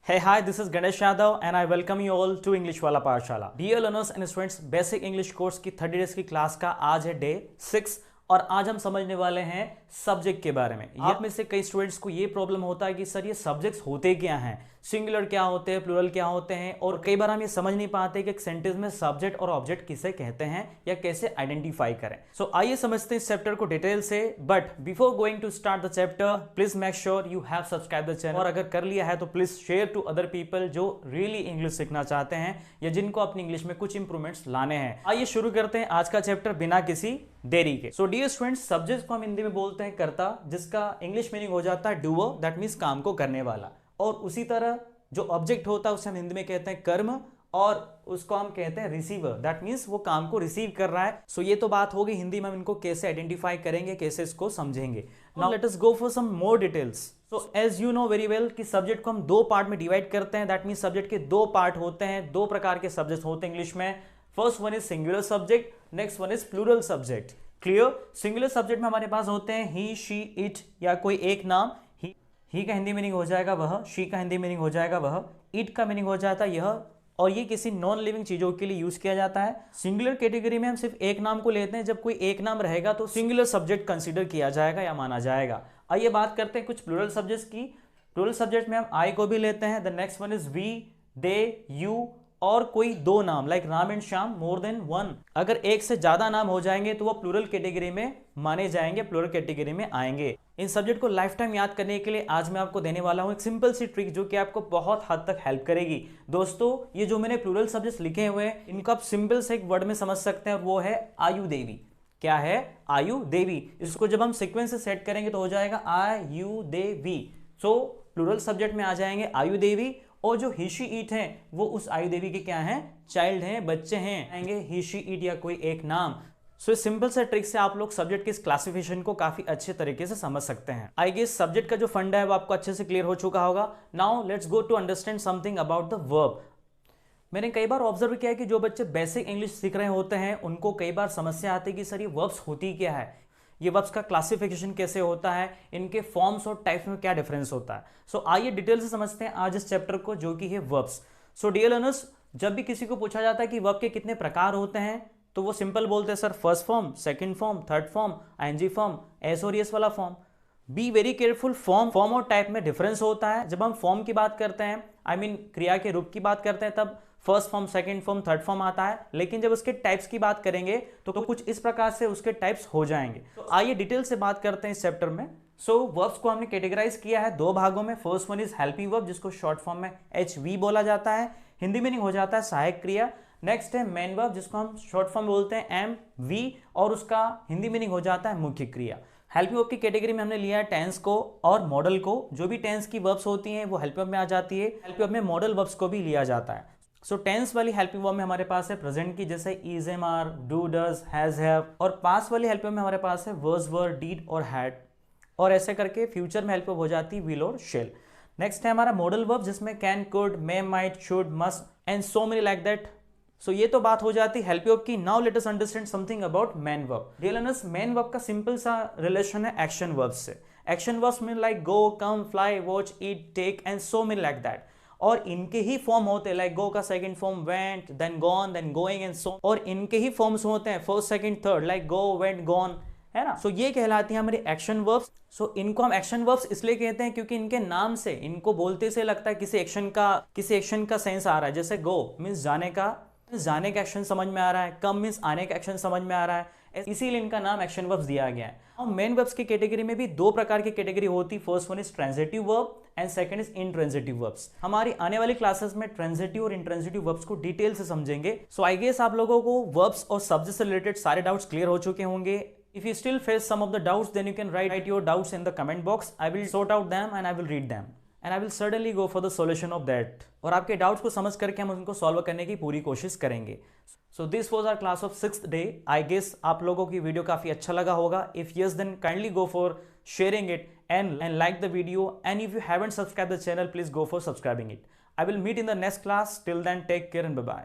Hey, hi, this is Ganesh Yadav and I welcome you all to English वाला पाठशाला। Dear learners and students, basic English course की 30 days की class का आज है day 6 और आज हम समझने वाले हैं सब्जेक्ट के बारे में। आप में से कई स्टूडेंट्स को ये प्रॉब्लम होता है कि सर ये सब्जेक्ट्स होते क्या हैं, सिंगुलर क्या होते हैं, प्लूरल क्या होते हैं, और कई बार हम ये समझ नहीं पाते कि एक सेंटेंस में सब्जेक्ट और ऑब्जेक्ट किसे कहते हैं या कैसे आइडेंटिफाई करें। सो आइए समझते हैं इस चैप्टर को डिटेल से। But before going to start the chapter, please make sure you have subscribe the channel, और अगर कर लिया है तो please share to other people जो रियली इंग्लिश सीखना चाहते हैं या जिनको अपनी इंग्लिश में कुछ इंप्रूवमेंट्स लाने हैं। आइए शुरू करते हैं आज का चैप्टर बिना किसी देरी के। सो डियर स्टूडेंट्स, सब्जेक्ट को हम हिंदी में बोलते हैं कर्ता, जिसका इंग्लिश मीनिंग हो जाता है डूअर, दैट मीन्स काम को करने वाला। और उसी तरह जो ऑब्जेक्ट होता है उसे हम हिंदी में कहते हैं कर्म, और उसको हम कहते हैं रिसीवर, दैट मीन्स वो काम को रिसीव कर रहा है। सो ये तो बात होगी हिंदी में, हम इनको कैसे आइडेंटिफाई करेंगे, कैसे इसको समझेंगे। Now let us go for some more details. So as you know very well कि सब्जेक्ट को हम दो पार्ट में डिवाइड करते हैं, दैट मीन्स सब्जेक्ट के दो पार्ट होते हैं, दो प्रकार के सब्जेक्ट होते हैं इंग्लिश में। First one is singular subject, next one is plural subject. Clear? Singular subject में हमारे पास होते हैं ही, शी, इट या कोई एक नाम। ही का हिंदी मीनिंग हो जाएगा वह, शी का हिंदी मीनिंग हो जाएगा वह, इट का मीनिंग हो जाता है यह, और ये किसी नॉन लिविंग चीजों के लिए यूज किया जाता है। सिंगुलर कैटेगरी में हम सिर्फ एक नाम को लेते हैं, जब कोई एक नाम रहेगा तो सिंगुलर सब्जेक्ट कंसीडर किया जाएगा या माना जाएगा। आइए बात करते हैं कुछ प्लूरल सब्जेक्ट्स की। प्लूरल सब्जेक्ट में हम आई को भी लेते हैं। The next one is we, they, you, और कोई दो नाम like Ram and Shyam, more than one. अगर एक से ज्यादा नाम हो जाएंगे तो वो प्लूरल कैटेगरी में माने जाएंगे, प्लूरल कैटेगरी में आएंगे। इन सब्जेक्ट को लाइफ टाइम याद करने के लिए आज मैं आपको देने वाला हूं एक सिंपल सी ट्रिक जो कि आपको बहुत हद तक हेल्प करेगी। दोस्तों, ये जो मैंने प्लूरल सब्जेक्ट्स लिखे हुए हैं इनको आप सिंपल से एक वर्ड में समझ सकते हैं, और वो है आयु देवी। क्या है? आयु देवी। इसको जब हम सीक्वेंस से सेट करेंगे तो हो जाएगा आयु देवी। सो प्लूरल सब्जेक्ट में आ जाएंगे आयु देवी, और जो ही, शी, ईट हैं वो उस आयु देवी के क्या हैं? चाइल्ड हैं, बच्चे हैं। आएंगे ही, शी, ईट या कोई एक नाम। सो इस सिंपल से ट्रिक से आप लोग सब्जेक्ट के इस क्लासिफिकेशन को काफी अच्छे तरीके से समझ सकते हैं। आई गेस सब्जेक्ट का जो फंडा है वो आपको अच्छे से क्लियर हो चुका होगा। Now let's go to understand something about the verb. मैंने कई बार ऑब्जर्व किया है कि जो बच्चे बेसिक इंग्लिश सीख रहे होते हैं उनको कई बार समस्या आती है कि सर ये वर्ब्स होती क्या है, ये वर्ब्स का क्लासिफिकेशन कैसे होता है, इनके फॉर्म्स और टाइप्स में क्या डिफरेंस होता है। सो आइए डिटेल से समझते हैं आज इस चैप्टर को, जो कि है वर्ब्स। सो डियर लर्नर्स, जब भी किसी को पूछा जाता है कि वर्ब के कितने प्रकार होते हैं तो वो सिंपल बोलते हैं sir first form, second form, third form, ING form, S और एस वाला form. Be very careful, form और टाइप में डिफरेंस होता है। जब हम फॉर्म की बात करते हैं, आई मीन क्रिया के रूप की बात करते हैं, तब first form, second form, third form आता है। लेकिन जब उसके टाइप्स की बात करेंगे तो कुछ इस प्रकार से उसके टाइप्स हो जाएंगे। तो आइए डिटेल से बात करते हैं इस चैप्टर में। सो वर्ब्स को हमने कैटेगराइज किया है दो भागों में। First one is helping verb, जिसको शॉर्ट फॉर्म में HV बोला जाता है, हिंदी मीनिंग हो जाता है सहायक क्रिया। नेक्स्ट है मेन वर्ब, जिसको हम शॉर्ट फॉर्म बोलते हैं MV, और उसका हिंदी मीनिंग हो जाता है मुख्य क्रिया। हेल्पिंग वर्ब की कैटेगरी में हमने लिया है टेंस को और मॉडल को। जो भी टेंस की वर्ब्स होती हैं वो हेल्पिंग वर्ब में आ जाती है। हेल्पिंग वर्ब में मॉडल वर्ब्स को भी लिया जाता है। सो टेंस वाली हेल्पिंग वर्ब में हमारे पास है प्रेजेंट की, जैसे is, am, are, do, does, has, have, और पास्ट वाली हेल्पिंग वर्ब में हमारे पास है वर्स, वर, डीड और हैड, और ऐसे करके फ्यूचर में हेल्पिंग वर्ब हो जाती है विल और शेल। नेक्स्ट है हमारा मॉडल वर्ब, जिसमें can, could, may, might, should, must and so many like that. So ये तो बात हो जाती है हेल्पिंग वर्ब की। Now let us understand something about main verb. Dear learners, main verb का सिंपल सा रिलेशन है एक्शन वर्ब्स से। Action verbs mean like go, come, fly, watch, eat, take and so many like that, और इनके ही form होते हैं, like go का second form went, then gone, then going and so, और इनके ही फॉर्म्स होते हैं first, second, third, like go, went, gone, है ना। सो ये कहलाती है हमारी एक्शन वर्ब्स। सो इनको हम एक्शन वर्ब्स इसलिए कहते हैं क्योंकि इनके नाम से, इनको बोलते से लगता है किसी एक्शन का सेंस आ रहा है। जैसे गो मीन्स जाने का एक्शन समझ में आ रहा है, कम मीन्स आने का एक्शन समझ में आ रहा है, इसीलिए इनका नाम एक्शन वर्ब्स दिया गया है। और मेन वर्ब्स की कैटेगरी में भी दो प्रकार की कैटेगरी होती है। First one is transitive verb and second is intransitive verbs. हमारी आने वाली क्लासेस में ट्रांजिटिव और इंट्रांजिटिव वर्ब्स को डिटेल से समझेंगे। सो आई गेस आप लोगों को वर्ब्स और सब्जेक्ट से रिलेटेड सारे डाउट्स क्लियर हो चुके होंगे। If you still face some of the doubts, then you can write your doubts in the comment box. I will sort out them and I will read them. And I will certainly go for the solution of that. और आपके doubts को समझ करके हम उनको solve करने की पूरी कोशिश करेंगे। So this was our class of 6th day. I guess आप लोगों की वीडियो काफ़ी अच्छा लगा होगा. If yes, then kindly go for sharing it and like the video. And if you haven't subscribed the channel, please go for subscribing it. I will meet in the next class. Till then, take care and bye-bye.